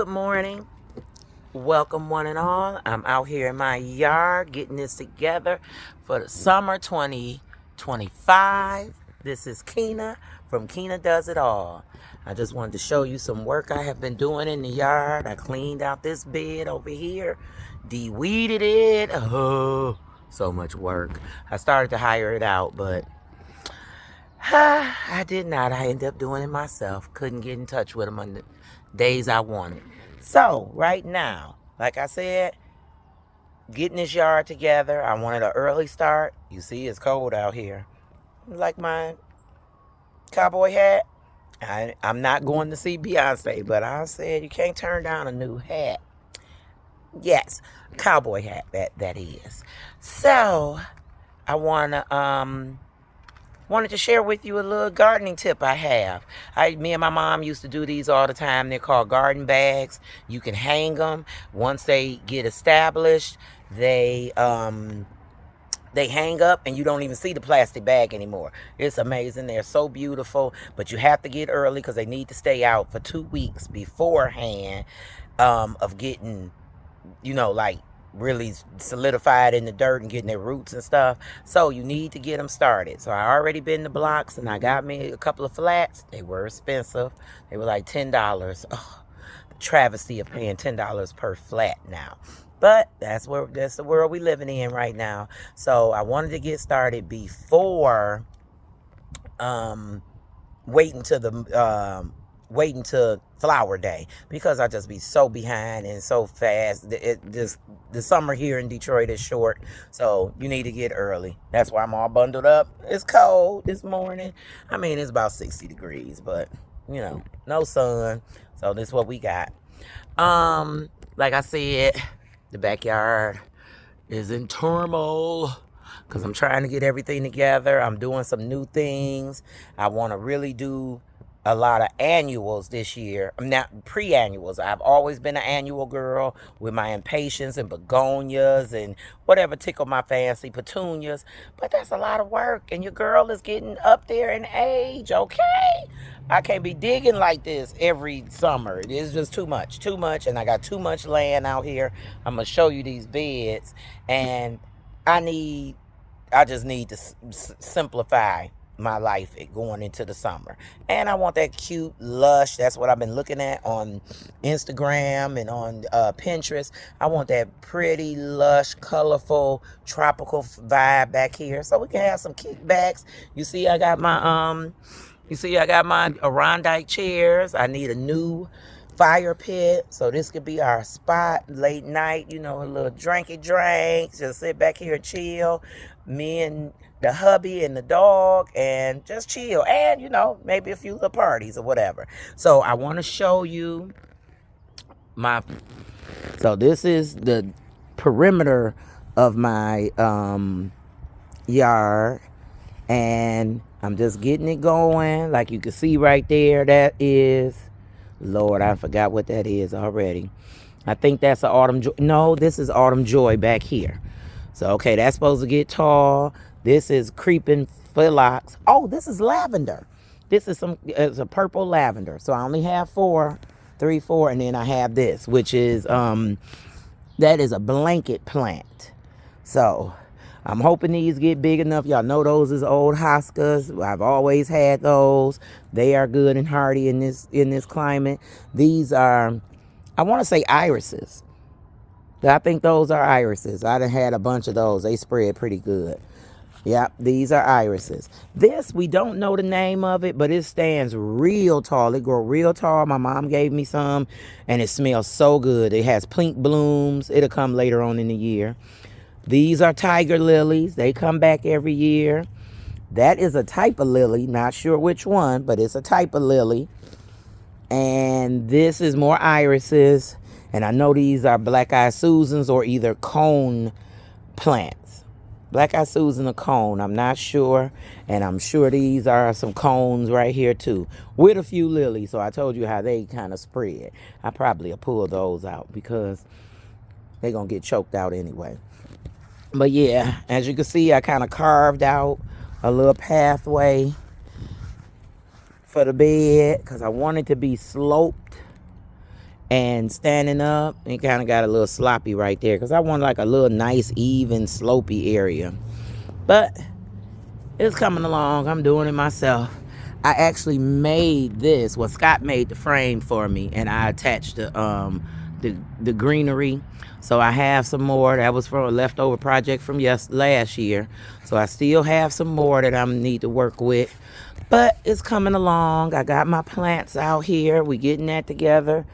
Good morning. Welcome one and all. I'm out here in my yard getting this together for the summer 2025. This is Keena from Keena Does It All. I just wanted to show you some work I have been doing in the yard. I cleaned out this bed over here, de-weeded it. Oh, so much work. I started to hire it out, but I did not. I ended up doing it myself. Couldn't get in touch with them on the days I wanted. So, right now, like I said, getting this yard together. I wanted an early start. You see, it's cold out here. Like my cowboy hat. I'm not going to see Beyonce, but I said you can't turn down a new hat. Yes, cowboy hat, that is. So, I wanted to share with you a little gardening tip I have. Me and my mom used to do these all the time. They're called garden bags. You can hang them. Once they get established, they hang up and you don't even see the plastic bag anymore. It's amazing. They're so beautiful, but you have to get early because they need to stay out for 2 weeks beforehand of getting, like really solidified in the dirt and getting their roots and stuff. So you need to get them started. So I already been to blocks and I got me a couple of flats. They were expensive. They were like $10. Oh, the travesty of paying $10 per flat now. But that's the world we living in right now. So I wanted to get started before waiting to flower day, because I just be so behind and so fast. The summer here in Detroit is short, so you need to get early. That's why I'm all bundled up. It's cold this morning. I mean, it's about 60 degrees, but no sun. So this is what we got. Like I said, the backyard is in turmoil because I'm trying to get everything together. I'm doing some new things. I want to really do a lot of annuals this year. I'm not pre-annuals. I've always been an annual girl with my impatiens and begonias and whatever tickle my fancy, petunias. But that's a lot of work, and your girl is getting up there in age, okay? I can't be digging like this every summer. It is just too much, and I got too much land out here. I'm going to show you these beds, and I just need to simplify my life going into the summer. And I want that cute lush. That's what I've been looking at on Instagram and on Pinterest. I want that pretty lush, colorful, tropical vibe back here, so we can have some kickbacks. You see, I got my Arondite chairs. I need a new fire pit, so this could be our spot late night, a little drinky drink, just sit back here and chill, me and the hubby and the dog, and just chill, and maybe a few little parties or whatever. So I want to show you so this is the perimeter of my yard, and I'm just getting it going. Like you can see right there, that is, Lord, I forgot what that is already. I think that's an autumn joy. No, this is autumn joy back here. So, okay, that's supposed to get tall. This is creeping phyllox. Oh, this is lavender. This is it's a purple lavender. So I only have 4, and then I have this, which is, that is a blanket plant. So I'm hoping these get big enough. Y'all know those is old hostas. I've always had those. They are good and hardy in this climate. These are, I want to say irises. I think those are irises. I done had a bunch of those. They spread pretty good. Yep, these are irises. This, we don't know the name of it, but it stands real tall. It grows real tall. My mom gave me some, and it smells so good. It has pink blooms. It'll come later on in the year. These are tiger lilies. They come back every year. That is a type of lily. Not sure which one, but it's a type of lily. And this is more irises. And I know these are black-eyed Susans or either cone plants. Black-eyed Susan or cone, I'm not sure. And I'm sure these are some cones right here too, with a few lilies. So I told you how they kind of spread. I probably will pull those out because they're going to get choked out anyway. But yeah, as you can see, I kind of carved out a little pathway for the bed because I want it to be sloped And standing up, it kind of got a little sloppy right there because I want like a little nice, even, slopey area. But it's coming along. I'm doing it myself. I actually made this. Well, Scott made the frame for me, and I attached the greenery. So I have some more. That was from a leftover project from last year. So I still have some more that I need to work with. But it's coming along. I got my plants out here. We getting that together.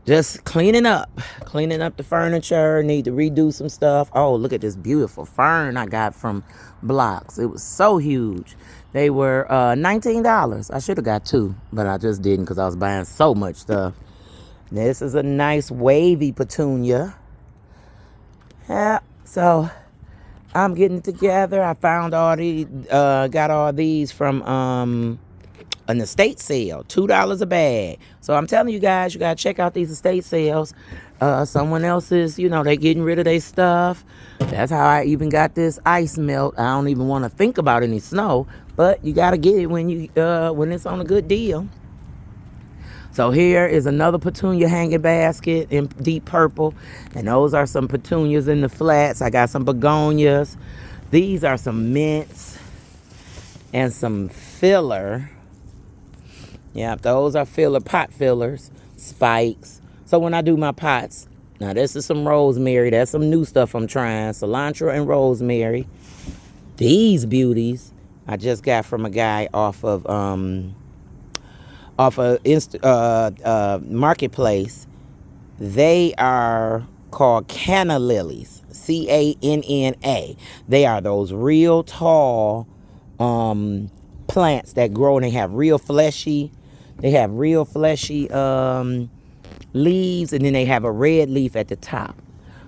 Just cleaning up the furniture. Need to redo some stuff. Oh, look at this beautiful fern I got from Blocks. It was so huge. They were $19. I should have got 2, but I just didn't because I was buying so much stuff. This is a nice wavy petunia. Yeah, so I'm getting it together. I found got all these from an estate sale, $2 a bag. So I'm telling you guys, you gotta check out these estate sales. Someone else's, they getting rid of their stuff. That's how I even got this ice melt. I don't even want to think about any snow, but you gotta get it when it's on a good deal. So here is another petunia hanging basket in deep purple, and those are some petunias in the flats. I got some begonias. These are some mints and some filler. Yeah, those are pot fillers, spikes. So when I do my pots, now this is some rosemary. That's some new stuff I'm trying. Cilantro and rosemary. These beauties I just got from a guy off of Marketplace. They are called canna lilies, Canna. They are those real tall plants that grow, and they have real fleshy leaves, and then they have a red leaf at the top.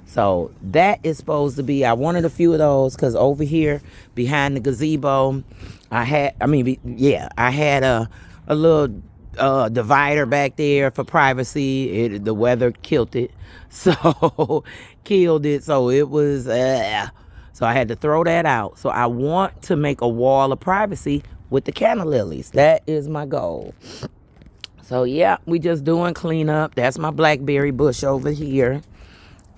So that is supposed to be, I wanted a few of those because over here behind the gazebo, I had a little divider back there for privacy. The weather killed it. So killed it. So it was, so I had to throw that out. So I want to make a wall of privacy with the canna lilies. That is my goal. So yeah, we just doing cleanup. That's my blackberry bush over here.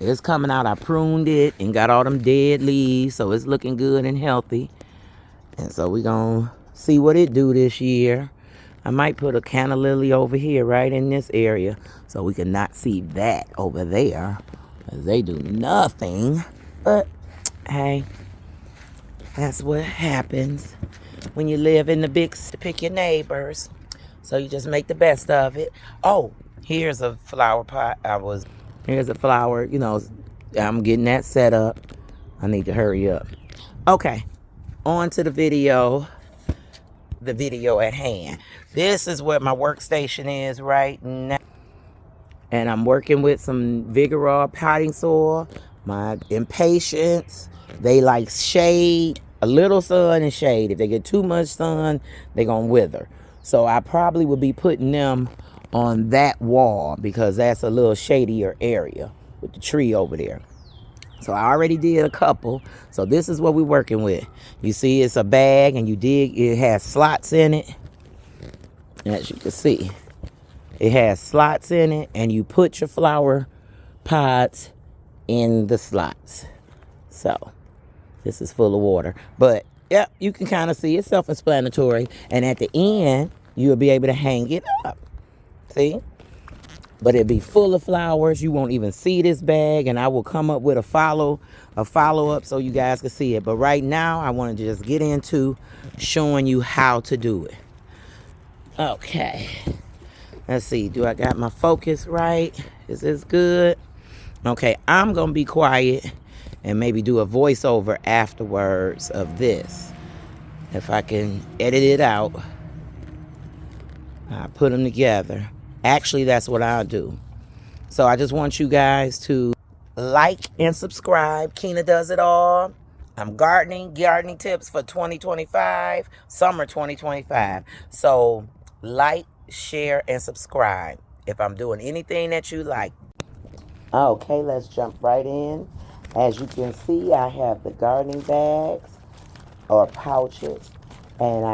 It's coming out. I pruned it and got all them dead leaves, so it's looking good and healthy. And so we gonna see what it do this year. I might put a canna lily over here right in this area so we can not see that over there, because they do nothing. But hey, that's what happens when you live in the big city. Pick your neighbors. So you just make the best of it. Oh, here's a flower pot. Here's a flower, I'm getting that set up. I need to hurry up. Okay, on to the video at hand. This is where my workstation is right now. And I'm working with some Vigoro potting soil. My impatients, they like shade, a little sun and shade. If they get too much sun, they're going to wither. So I probably would be putting them on that wall because that's a little shadier area with the tree over there. So I already did a couple. So this is what we're working with. You see, it's a bag, and it has slots in it. As you can see, it has slots in it, and you put your flower pots in the slots. So this is full of water. But yeah, you can kind of see it's self-explanatory. And at the end, you'll be able to hang it up. See? But it'll be full of flowers. You won't even see this bag, and I will come up with a follow-up so you guys can see it. But right now, I want to just get into showing you how to do it. Okay. Let's see. Do I got my focus right? Is this good? Okay. I'm going to be quiet and maybe do a voiceover afterwards of this. If I can edit it out, I'll put them together. Actually, that's what I'll do. So I just want you guys to like and subscribe. Kina does it all. I'm gardening tips for 2025, summer 2025. So like, share, and subscribe if I'm doing anything that you like. Okay, let's jump right in. As you can see, I have the gardening bags or pouches. And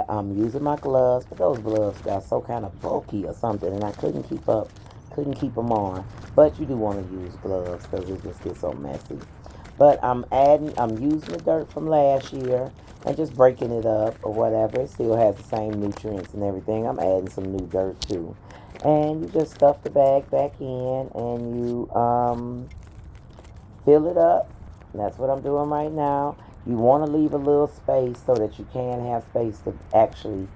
I'm using my gloves, but those gloves got so kind of bulky or something, and I couldn't keep up, couldn't keep them on. But you do want to use gloves because it just gets so messy. But I'm using the dirt from last year and just breaking it up or whatever. It still has the same nutrients and everything. I'm adding some new dirt too. And you just stuff the bag back in and you fill it up. That's what I'm doing right now. You want to leave a little space so that you can have space to actually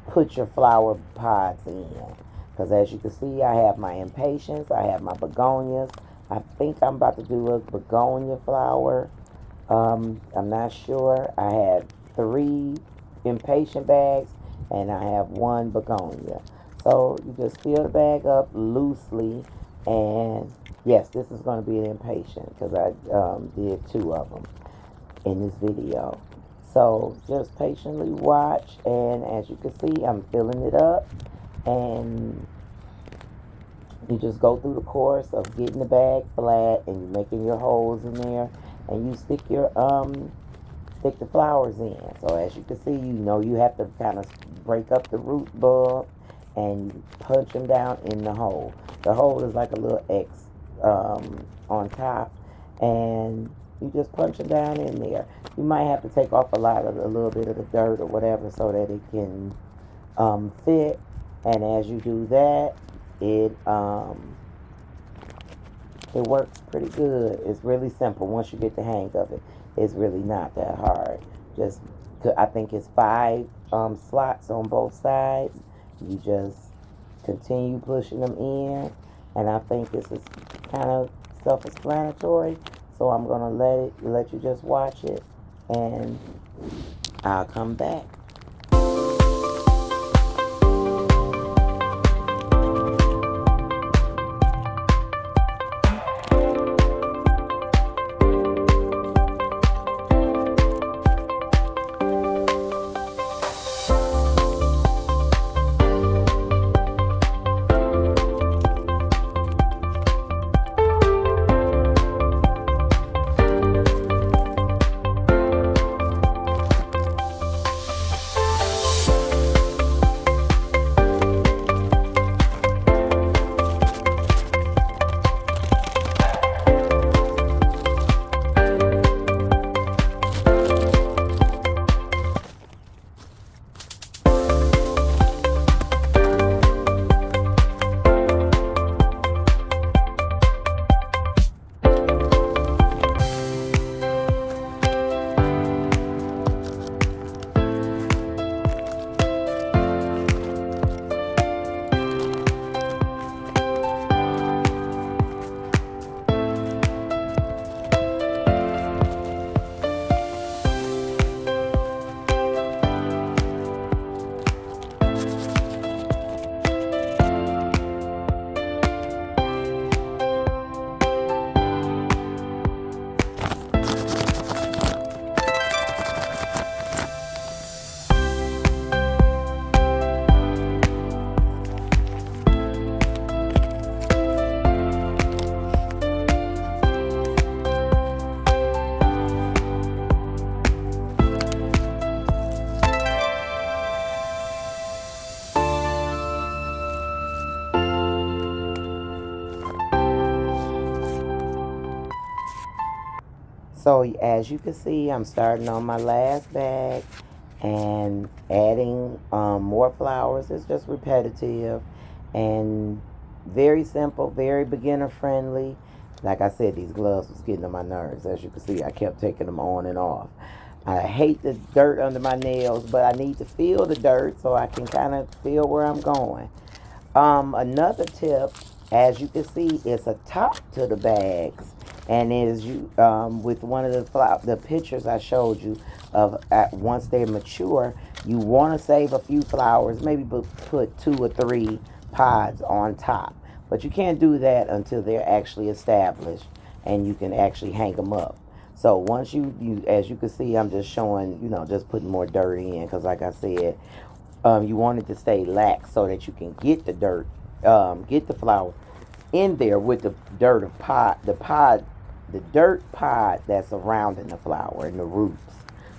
put your flower pods in. Because as you can see, I have my impatiens, I have my begonias. I think I'm about to do a begonia flower. I'm not sure. I have 3 impatient bags and I have 1 begonia. So you just fill the bag up loosely, and yes, this is going to be an impatient because I did 2 of them in this video. So just patiently watch, and as you can see, I'm filling it up, and you just go through the course of getting the bag flat, and you're making your holes in there, and you stick the flowers in. So as you can see, you have to kind of break up the root bulb and punch them down in the hole. The hole is like a little X on top, and you just punch them down in there. You might have to take off a little bit of the dirt or whatever so that it can fit. And as you do that, it it works pretty good. It's really simple once you get the hang of it. It's really not that hard. Just, I think it's 5 slots on both sides. You just continue pushing them in, and I think this is kind of self-explanatory. So I'm gonna let you just watch it, and I'll come back. So as you can see, I'm starting on my last bag and adding more flowers. It's just repetitive and very simple, very beginner friendly. Like I said, these gloves was getting on my nerves. As you can see, I kept taking them on and off. I hate the dirt under my nails, but I need to feel the dirt so I can kind of feel where I'm going. Another tip, as you can see, it's a top to the bags, and is you with one of the pictures I showed you of once they're mature, you want to save a few flowers, maybe put 2 or 3 pods on top, but you can't do that until they're actually established and you can actually hang them up. So once you as you can see, I'm just showing, just putting more dirt in because, like I said, you want it to stay lax so that you can get the dirt, get the flower in there with the dirt of the dirt pod that's surrounding the flower and the roots,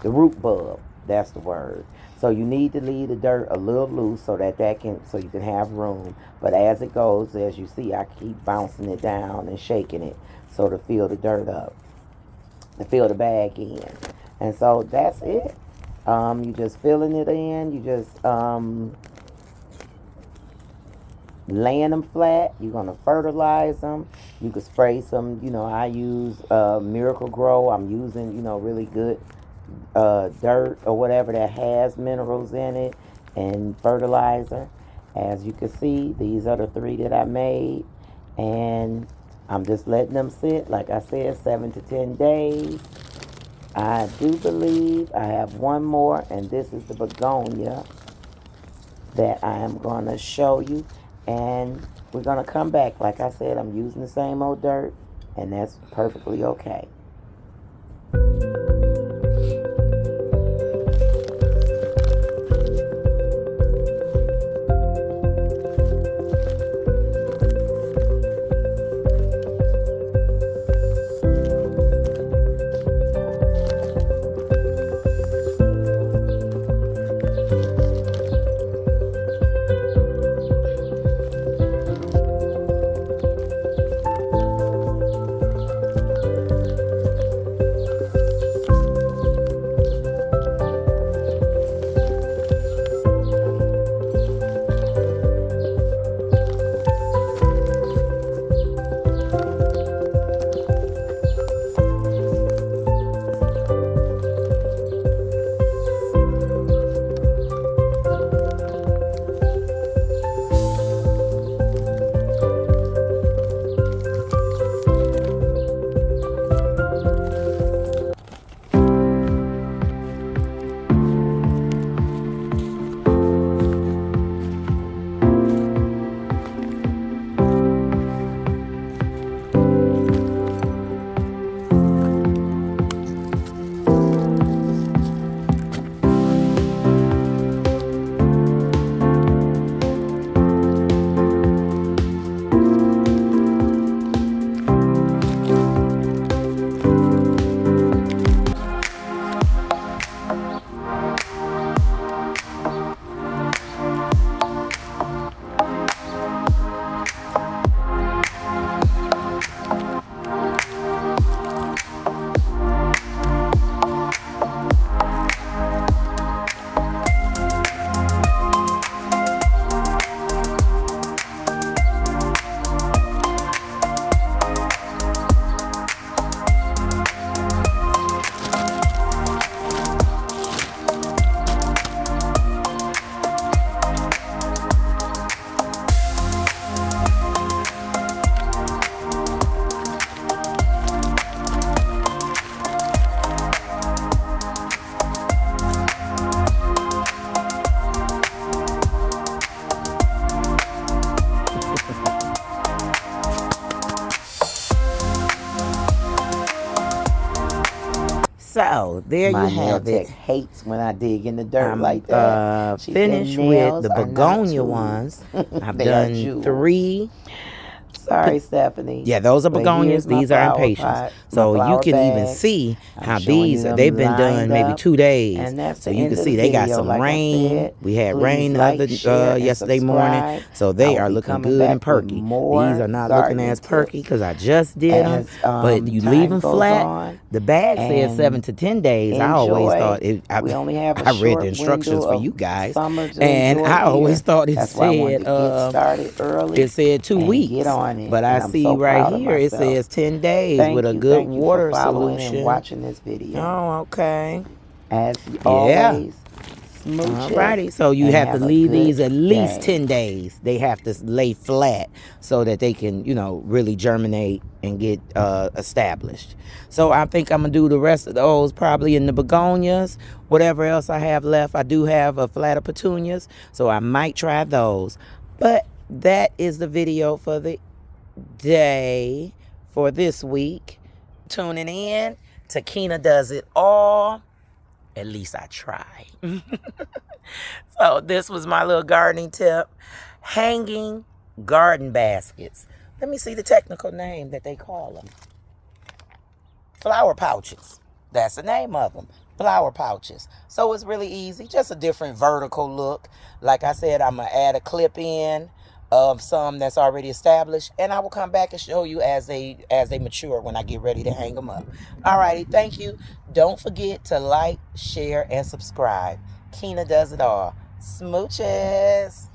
the root bulb. That's the word. So you need to leave the dirt a little loose so so you can have room. But as it goes, as you see, I keep bouncing it down and shaking it so to fill the dirt up, to fill the bag in. And so that's it. You just filling it in. You just laying them flat. You're going to fertilize them. You could spray some, I use Miracle Grow. I'm using, really good dirt or whatever that has minerals in it and fertilizer. As you can see, these are the 3 that I made. And I'm just letting them sit, like I said, 7 to 10 days. I do believe I have one more, and this is the begonia that I am going to show you. And we're going to come back. Like I said, I'm using the same old dirt, and that's perfectly okay. So there you have it. Hates when I dig in the dirt like that. Finished with the begonia ones. I've done 3. Sorry, Stephanie. Yeah, those are begonias. These are impatiens. So you can even see how these, they've been done maybe 2 days. So you can see they got some rain. We had rain yesterday morning. So they are looking good and perky. These are not looking as perky because I just did them. But you leave them flat. The bag says 7 to 10 days. I always thought I read the instructions for you guys, and I always thought it said 2 weeks. But I see right here it says 10 days with a good water solution. And watching this video. Oh, okay. As always, alrighty. So you have to leave these at least 10 days. They have to lay flat so that they can, really germinate and get established. So I think I'm gonna do the rest of those probably in the begonias. Whatever else I have left, I do have a flatter petunias, so I might try those. But that is the video for the day for this week. Tuning in. Takina does it all. At least I try. So this was my little gardening tip. Hanging garden baskets. Let me see the technical name that they call them. Flower pouches. That's the name of them. Flower pouches. So it's really easy. Just a different vertical look. Like I said, I'm going to add a clip in of some that's already established, and I will come back and show you as they mature when I get ready to hang them up. Alrighty, thank you. Don't forget to like, share, and subscribe. Keena does it all. Smooches.